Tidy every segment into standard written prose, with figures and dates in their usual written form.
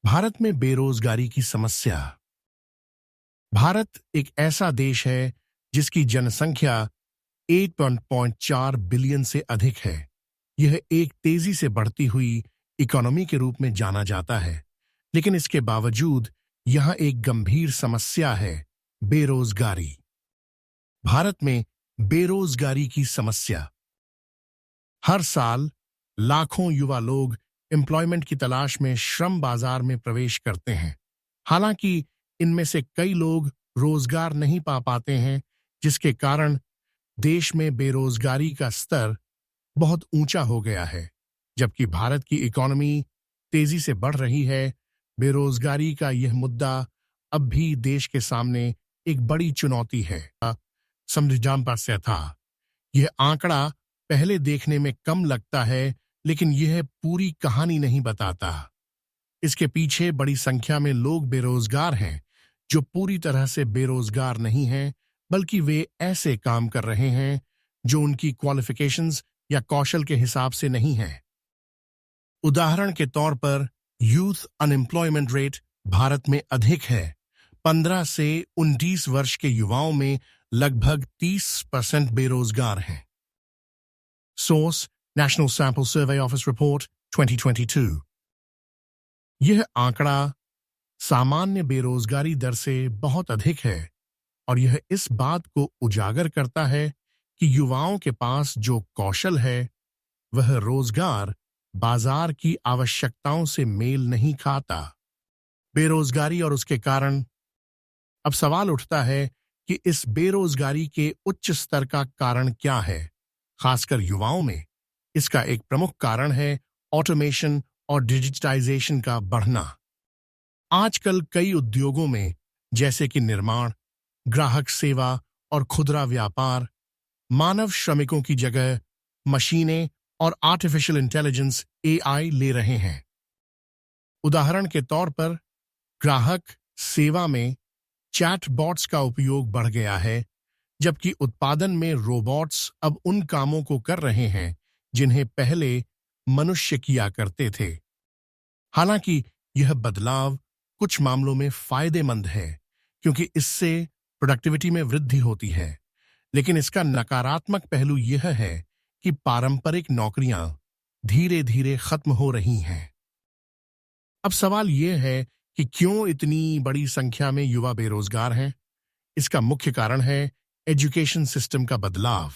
भारत में बेरोजगारी की समस्या। भारत एक ऐसा देश है जिसकी जनसंख्या 8.4 बिलियन से अधिक है। यह एक तेजी से बढ़ती हुई इकोनॉमी के रूप में जाना जाता है, लेकिन इसके बावजूद यहां एक गंभीर समस्या है, बेरोजगारी। भारत में बेरोजगारी की समस्या। हर साल लाखों युवा लोग एम्प्लॉयमेंट की तलाश में श्रम बाजार में प्रवेश करते हैं। हालांकि इनमें से कई लोग रोजगार नहीं पा पाते हैं, जिसके कारण देश में बेरोजगारी का स्तर बहुत ऊंचा हो गया है। जबकि भारत की इकोनॉमी तेजी से बढ़ रही है, बेरोजगारी का यह मुद्दा अब भी देश के सामने एक बड़ी चुनौती है। समझाम पर से था। यह आंकड़ा पहले देखने में कम लगता है, लेकिन यह पूरी कहानी नहीं बताता। इसके पीछे बड़ी संख्या में लोग बेरोजगार हैं, जो पूरी तरह से बेरोजगार नहीं हैं, बल्कि वे ऐसे काम कर रहे हैं जो उनकी क्वालिफिकेशंस या कौशल के हिसाब से नहीं है। उदाहरण के तौर पर यूथ अनएम्प्लॉयमेंट रेट भारत में अधिक है। 15 से 19 वर्ष के युवाओं में लगभग 30% बेरोजगार हैं। Source national sample survey office report 2022। यह आंकड़ा सामान्य बेरोजगारी दर से बहुत अधिक है और यह इस बात को उजागर करता है कि युवाओं के पास जो कौशल है वह रोजगार बाजार की आवश्यकताओं से मेल नहीं खाता। बेरोजगारी और उसके कारण। अब सवाल उठता है कि इस बेरोजगारी के उच्च स्तर का कारण क्या है, खासकर युवाओं में। इसका एक प्रमुख कारण है ऑटोमेशन और डिजिटाइजेशन का बढ़ना। आजकल कई उद्योगों में, जैसे कि निर्माण, ग्राहक सेवा और खुदरा व्यापार, मानव श्रमिकों की जगह मशीनें और आर्टिफिशियल इंटेलिजेंस एआई ले रहे हैं। उदाहरण के तौर पर ग्राहक सेवा में चैटबॉट्स का उपयोग बढ़ गया है, जबकि उत्पादन में रोबोट्स अब उन कामों को कर रहे हैं जिन्हें पहले मनुष्य किया करते थे। हालांकि यह बदलाव कुछ मामलों में फायदेमंद है, क्योंकि इससे प्रोडक्टिविटी में वृद्धि होती है, लेकिन इसका नकारात्मक पहलू यह है कि पारंपरिक नौकरियां धीरे धीरे खत्म हो रही हैं। अब सवाल यह है कि क्यों इतनी बड़ी संख्या में युवा बेरोजगार हैं? इसका मुख्य कारण है एजुकेशन सिस्टम का बदलाव।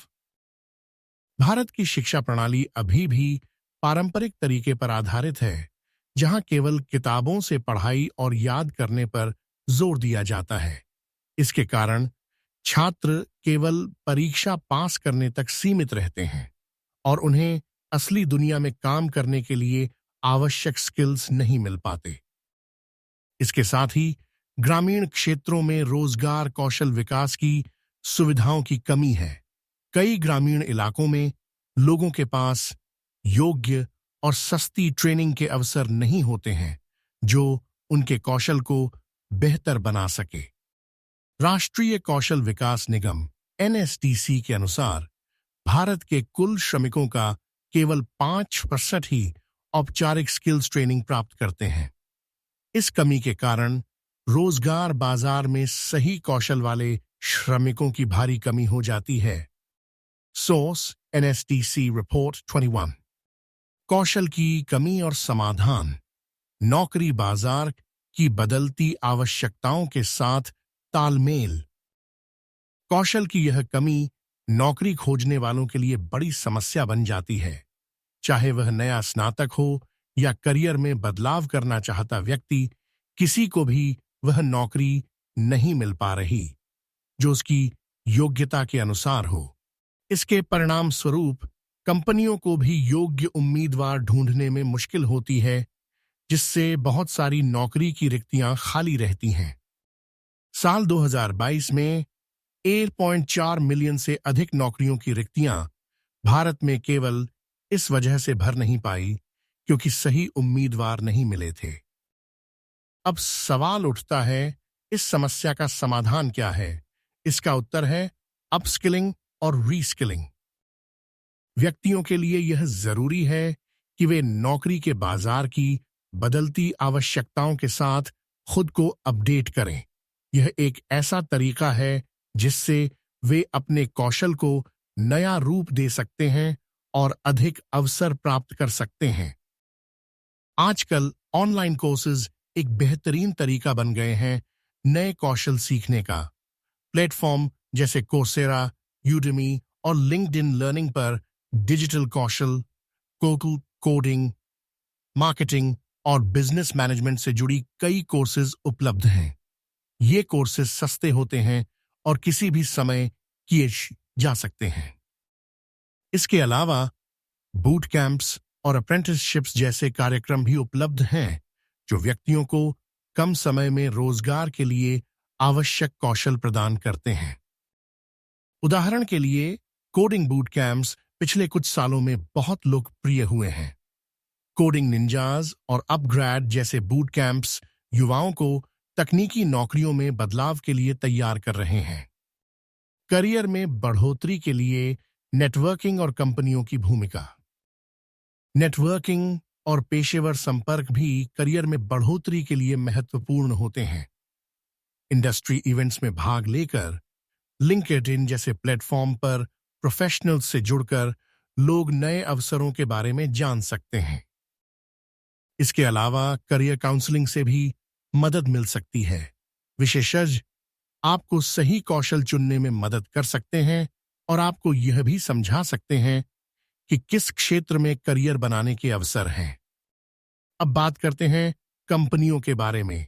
भारत की शिक्षा प्रणाली अभी भी पारंपरिक तरीके पर आधारित है, जहां केवल किताबों से पढ़ाई और याद करने पर जोर दिया जाता है। इसके कारण छात्र केवल परीक्षा पास करने तक सीमित रहते हैं और उन्हें असली दुनिया में काम करने के लिए आवश्यक स्किल्स नहीं मिल पाते। इसके साथ ही ग्रामीण क्षेत्रों में रोजगार कौशल विकास की सुविधाओं की कमी है। कई ग्रामीण इलाकों में लोगों के पास योग्य और सस्ती ट्रेनिंग के अवसर नहीं होते हैं, जो उनके कौशल को बेहतर बना सके। राष्ट्रीय कौशल विकास निगम एनएसडीसी के अनुसार भारत के कुल श्रमिकों का केवल 5% ही औपचारिक स्किल्स ट्रेनिंग प्राप्त करते हैं। इस कमी के कारण रोजगार बाजार में सही कौशल वाले श्रमिकों की भारी कमी हो जाती है। Source NSDC report 21। कौशल की कमी और समाधान। नौकरी बाजार की बदलती आवश्यकताओं के साथ तालमेल। कौशल की यह कमी नौकरी खोजने वालों के लिए बड़ी समस्या बन जाती है। चाहे वह नया स्नातक हो या करियर में बदलाव करना चाहता व्यक्ति, किसी को भी वह नौकरी नहीं मिल पा रही जो उसकी योग्यता के अनुसार हो। इसके परिणाम स्वरूप कंपनियों को भी योग्य उम्मीदवार ढूंढने में मुश्किल होती है, जिससे बहुत सारी नौकरी की रिक्तियां खाली रहती हैं। साल 2022 में 1.4 मिलियन से अधिक नौकरियों की रिक्तियां भारत में केवल इस वजह से भर नहीं पाई क्योंकि सही उम्मीदवार नहीं मिले थे। अब सवाल उठता है, इस समस्या का समाधान क्या है? इसका उत्तर है अपस्किलिंग और रीस्किलिंग। व्यक्तियों के लिए यह जरूरी है कि वे नौकरी के बाजार की बदलती आवश्यकताओं के साथ खुद को अपडेट करें। यह एक ऐसा तरीका है जिससे वे अपने कौशल को नया रूप दे सकते हैं और अधिक अवसर प्राप्त कर सकते हैं। आजकल ऑनलाइन कोर्सेज एक बेहतरीन तरीका बन गए हैं नए कौशल सीखने का। प्लेटफॉर्म जैसे कोर्सेरा, यूडेमी और लिंक्डइन लर्निंग पर डिजिटल कौशल, कोडिंग, मार्केटिंग और बिजनेस मैनेजमेंट से जुड़ी कई कोर्सेज उपलब्ध हैं। ये कोर्सेज सस्ते होते हैं और किसी भी समय किए जा सकते हैं। इसके अलावा बूट कैंप्स और अप्रेंटिसशिप्स जैसे कार्यक्रम भी उपलब्ध हैं जो व्यक्तियों को कम समय में रोजगार के लिए आवश्यक कौशल प्रदान करते हैं। उदाहरण के लिए कोडिंग बूट कैंप्स पिछले कुछ सालों में बहुत लोकप्रिय हुए हैं। कोडिंग निंजाज और अपग्रेड जैसे बूट कैंप्स युवाओं को तकनीकी नौकरियों में बदलाव के लिए तैयार कर रहे हैं। करियर में बढ़ोतरी के लिए नेटवर्किंग और कंपनियों की भूमिका। नेटवर्किंग और पेशेवर संपर्क भी करियर में बढ़ोतरी के लिए महत्वपूर्ण होते हैं। इंडस्ट्री इवेंट्स में भाग लेकर, लिंक्डइन जैसे प्लेटफॉर्म पर प्रोफेशनल्स से जुड़कर लोग नए अवसरों के बारे में जान सकते हैं। इसके अलावा करियर काउंसलिंग से भी मदद मिल सकती है। विशेषज्ञ आपको सही कौशल चुनने में मदद कर सकते हैं और आपको यह भी समझा सकते हैं कि किस क्षेत्र में करियर बनाने के अवसर हैं। अब बात करते हैं कंपनियों के बारे में।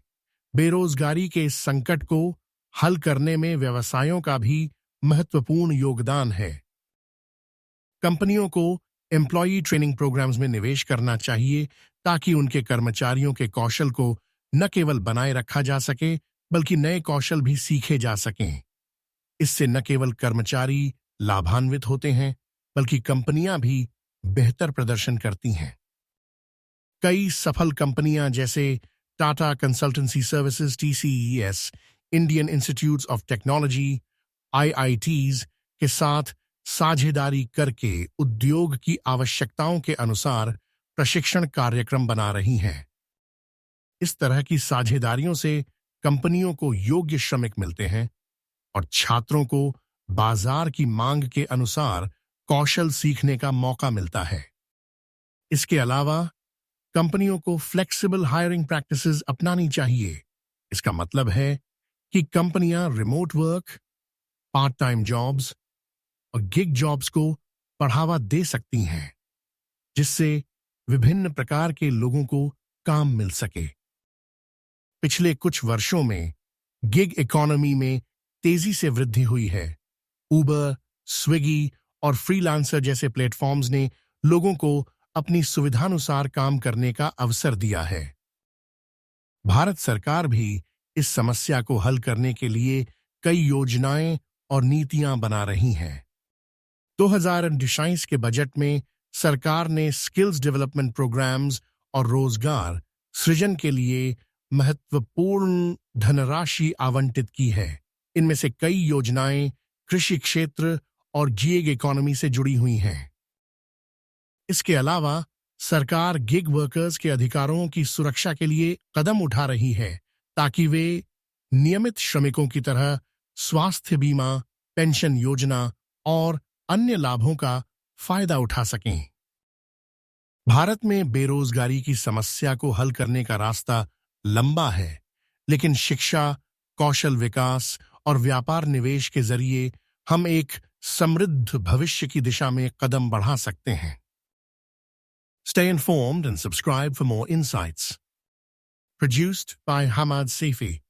बेरोजगारी के इस संकट को हल करने में व्यवसायों का भी महत्वपूर्ण योगदान है। कंपनियों को एम्प्लॉई ट्रेनिंग प्रोग्राम्स में निवेश करना चाहिए ताकि उनके कर्मचारियों के कौशल को न केवल बनाए रखा जा सके बल्कि नए कौशल भी सीखे जा सकें। इससे न केवल कर्मचारी लाभान्वित होते हैं बल्कि कंपनियां भी बेहतर प्रदर्शन करती हैं। कई सफल कंपनियां जैसे Tata consultancy services TCS, Indian institutes of technology IITs के साथ साझेदारी करके उद्योग की आवश्यकताओं के अनुसार प्रशिक्षण कार्यक्रम बना रही हैं। इस तरह की साझेदारियों से कंपनियों को योग्य श्रमिक मिलते हैं और छात्रों को बाजार की मांग के अनुसार कौशल सीखने का मौका मिलता है। इसके अलावा कंपनियों को फ्लेक्सिबल हायरिंग प्रैक्टिसेस अपनानी चाहिए। इसका मतलब है कि कंपनियां remote work, part time jobs और गिग जॉब्स को बढ़ावा दे सकती हैं, जिससे विभिन्न प्रकार के लोगों को काम मिल सके। पिछले कुछ वर्षों में गिग इकोनॉमी में तेजी से वृद्धि हुई है। उबर, स्विगी और फ्रीलांसर जैसे प्लेटफॉर्म्स ने लोगों को अपनी सुविधानुसार काम करने का अवसर दिया है। भारत सरकार भी इस समस्या को हल करने के लिए कई योजनाएं और नीतियां बना रही हैं। 2026 के बजट में सरकार ने स्किल्स डेवलपमेंट प्रोग्राम्स और रोजगार सृजन के लिए महत्वपूर्ण धनराशि आवंटित की है। इनमें से कई योजनाएं कृषि क्षेत्र और गिग इकोनॉमी से जुड़ी हुई हैं। इसके अलावा सरकार गिग वर्कर्स के अधिकारों की सुरक्षा के लिए कदम उठा रही है ताकि वे नियमित श्रमिकों की तरह स्वास्थ्य बीमा, पेंशन योजना और अन्य लाभों का फायदा उठा सकें। भारत में बेरोजगारी की समस्या को हल करने का रास्ता लंबा है, लेकिन शिक्षा, कौशल विकास और व्यापार निवेश के जरिए हम एक समृद्ध भविष्य की दिशा में कदम बढ़ा सकते हैं। Stay informed and subscribe for more insights. Produced by Hamad Sefi.